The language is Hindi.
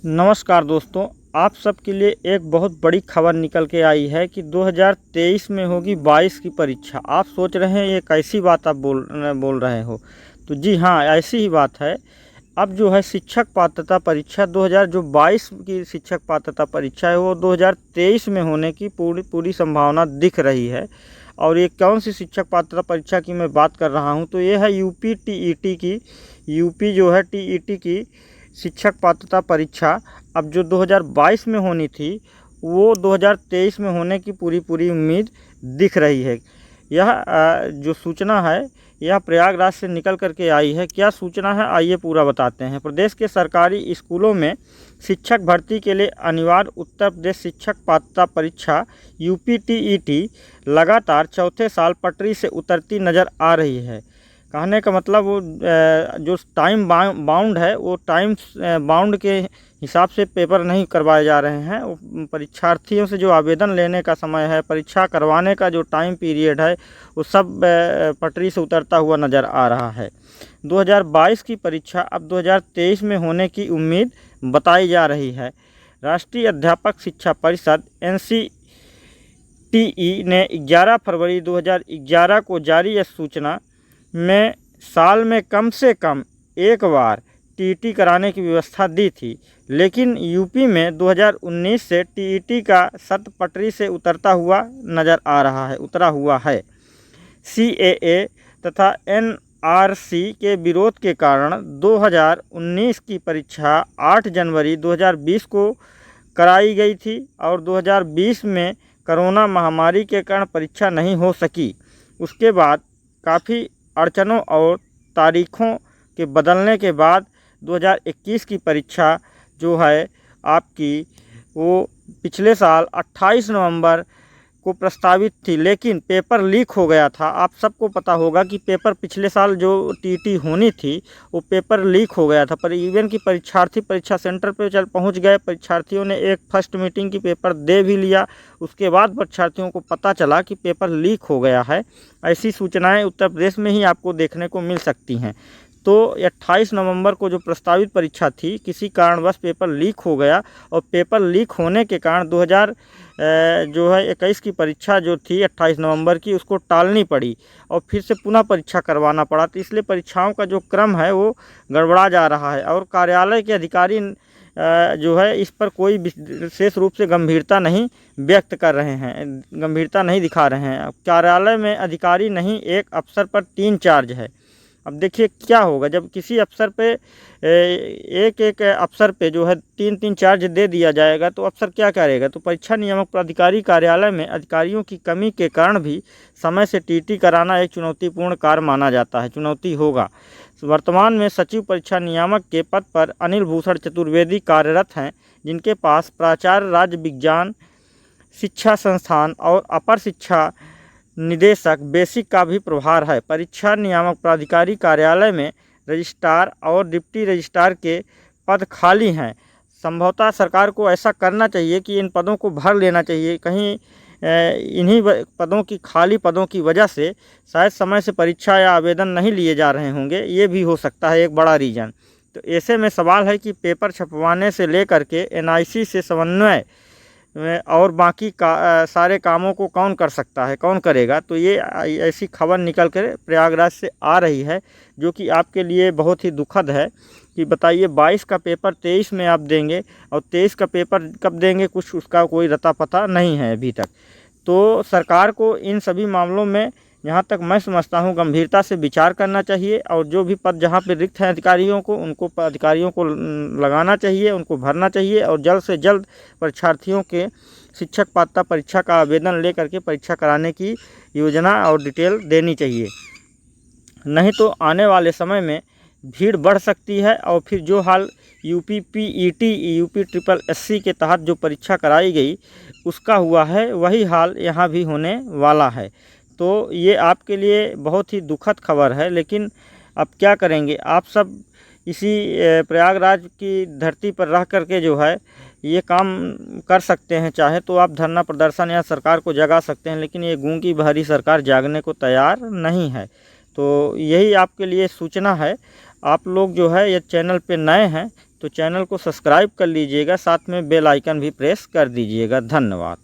नमस्कार दोस्तों, आप सबके लिए एक बहुत बड़ी खबर निकल के आई है कि 2023 में होगी 22 की परीक्षा। आप सोच रहे हैं ये कैसी बात आप बोल रहे हो। तो जी हाँ, ऐसी ही बात है। अब जो है शिक्षक पात्रता परीक्षा 2000 जो 22 की शिक्षक पात्रता परीक्षा है वो 2023 में होने की पूरी संभावना दिख रही है। और ये कौन सी शिक्षक पात्रता परीक्षा की मैं बात कर रहा हूँ, तो ये है यूपी टीईटी की। यूपी जो है टीईटी की शिक्षक पात्रता परीक्षा अब जो 2022 में होनी थी वो 2023 में होने की पूरी उम्मीद दिख रही है। यह जो सूचना है यह प्रयागराज से निकल करके आई है। क्या सूचना है, आइए पूरा बताते हैं। प्रदेश के सरकारी स्कूलों में शिक्षक भर्ती के लिए अनिवार्य उत्तर प्रदेश शिक्षक पात्रता परीक्षा यूपी टीईटी लगातार चौथे साल पटरी से उतरती नज़र आ रही है। कहने का मतलब वो जो टाइम बाउंड है वो टाइम बाउंड के हिसाब से पेपर नहीं करवाए जा रहे हैं। वो परीक्षार्थियों से जो आवेदन लेने का समय है, परीक्षा करवाने का जो टाइम पीरियड है, वो सब पटरी से उतरता हुआ नज़र आ रहा है। 2022 की परीक्षा अब 2023 में होने की उम्मीद बताई जा रही है। राष्ट्रीय अध्यापक शिक्षा परिषद NCTE ने 11 फरवरी 2011 को जारी इस सूचना में साल में कम से कम एक बार टीईटी कराने की व्यवस्था दी थी, लेकिन यूपी में 2019 से टीईटी का सत्र पटरी से उतरा हुआ है। CAA तथा NRC के विरोध के कारण 2019 की परीक्षा 8 जनवरी 2020 को कराई गई थी और 2020 में कोरोना महामारी के कारण परीक्षा नहीं हो सकी। उसके बाद काफ़ी अड़चनों और तारीखों के बदलने के बाद 2021 की परीक्षा जो है आपकी वो पिछले साल 28 नवंबर को प्रस्तावित थी, लेकिन पेपर लीक हो गया था। आप सबको पता होगा कि पेपर पिछले साल जो टीईटी होनी थी वो पेपर लीक हो गया था। पर इवन की परीक्षार्थी परीक्षा सेंटर पर पहुंच गए। परीक्षार्थियों ने एक फर्स्ट मीटिंग की पेपर दे भी लिया। उसके बाद परीक्षार्थियों को पता चला कि पेपर लीक हो गया है। ऐसी सूचनाएं उत्तर प्रदेश में ही आपको देखने को मिल सकती हैं। तो 28 नवंबर को जो प्रस्तावित परीक्षा थी, किसी कारणवश पेपर लीक हो गया और पेपर लीक होने के कारण 2021 की परीक्षा जो थी 28 नवंबर की, उसको टालनी पड़ी और फिर से पुनः परीक्षा करवाना पड़ा। तो इसलिए परीक्षाओं का जो क्रम है वो गड़बड़ा जा रहा है और कार्यालय के अधिकारी जो है इस पर कोई विशेष रूप से गंभीरता नहीं व्यक्त कर रहे हैं, गंभीरता नहीं दिखा रहे हैं। कार्यालय में अधिकारी नहीं, एक अफसर पर 3 चार्ज है। अब देखिए क्या होगा जब किसी अफसर पे एक अफसर पे जो है 3 चार्ज दे दिया जाएगा, तो अफसर क्या करेगा। तो परीक्षा नियामक प्राधिकारी कार्यालय में अधिकारियों की कमी के कारण भी समय से टीटी कराना एक चुनौतीपूर्ण कार्य माना जाता है, चुनौती होगा। वर्तमान में सचिव परीक्षा नियामक के पद पर अनिल भूषण चतुर्वेदी कार्यरत हैं, जिनके पास प्राचार्य राज्य विज्ञान शिक्षा संस्थान और अपर शिक्षा निदेशक बेसिक का भी प्रभार है। परीक्षा नियामक प्राधिकारी कार्यालय में रजिस्ट्रार और डिप्टी रजिस्ट्रार के पद खाली हैं। संभवतः सरकार को ऐसा करना चाहिए कि इन पदों को भर लेना चाहिए। कहीं इन्हीं पदों की खाली पदों की वजह से शायद समय से परीक्षा या आवेदन नहीं लिए जा रहे होंगे, ये भी हो सकता है एक बड़ा रीज़न। तो ऐसे में सवाल है कि पेपर छपवाने से लेकर के NIC से समन्वय और बाकी सारे कामों को कौन कर सकता है, कौन करेगा। तो ये ऐसी खबर निकल कर प्रयागराज से आ रही है जो कि आपके लिए बहुत ही दुखद है कि बताइए 22 का पेपर 23 में आप देंगे और 23 का पेपर कब देंगे, कुछ उसका कोई रता पता नहीं है अभी तक। तो सरकार को इन सभी मामलों में, जहाँ तक मैं समझता हूँ, गंभीरता से विचार करना चाहिए और जो भी पद जहाँ पे रिक्त हैं अधिकारियों को लगाना चाहिए, उनको भरना चाहिए और जल्द से जल्द परीक्षार्थियों के शिक्षक पात्रता परीक्षा का आवेदन ले करके परीक्षा कराने की योजना और डिटेल देनी चाहिए। नहीं तो आने वाले समय में भीड़ बढ़ सकती है और फिर जो हाल यूपी SSSC के तहत जो परीक्षा कराई गई उसका हुआ है, वही हाल यहाँ भी होने वाला है। तो ये आपके लिए बहुत ही दुखद खबर है, लेकिन अब क्या करेंगे। आप सब इसी प्रयागराज की धरती पर रह करके जो है ये काम कर सकते हैं। चाहे तो आप धरना प्रदर्शन या सरकार को जगा सकते हैं, लेकिन ये गूंगी बहरी सरकार जागने को तैयार नहीं है। तो यही आपके लिए सूचना है। आप लोग जो है ये चैनल पे नए हैं तो चैनल को सब्सक्राइब कर लीजिएगा, साथ में बेल आइकन भी प्रेस कर दीजिएगा। धन्यवाद।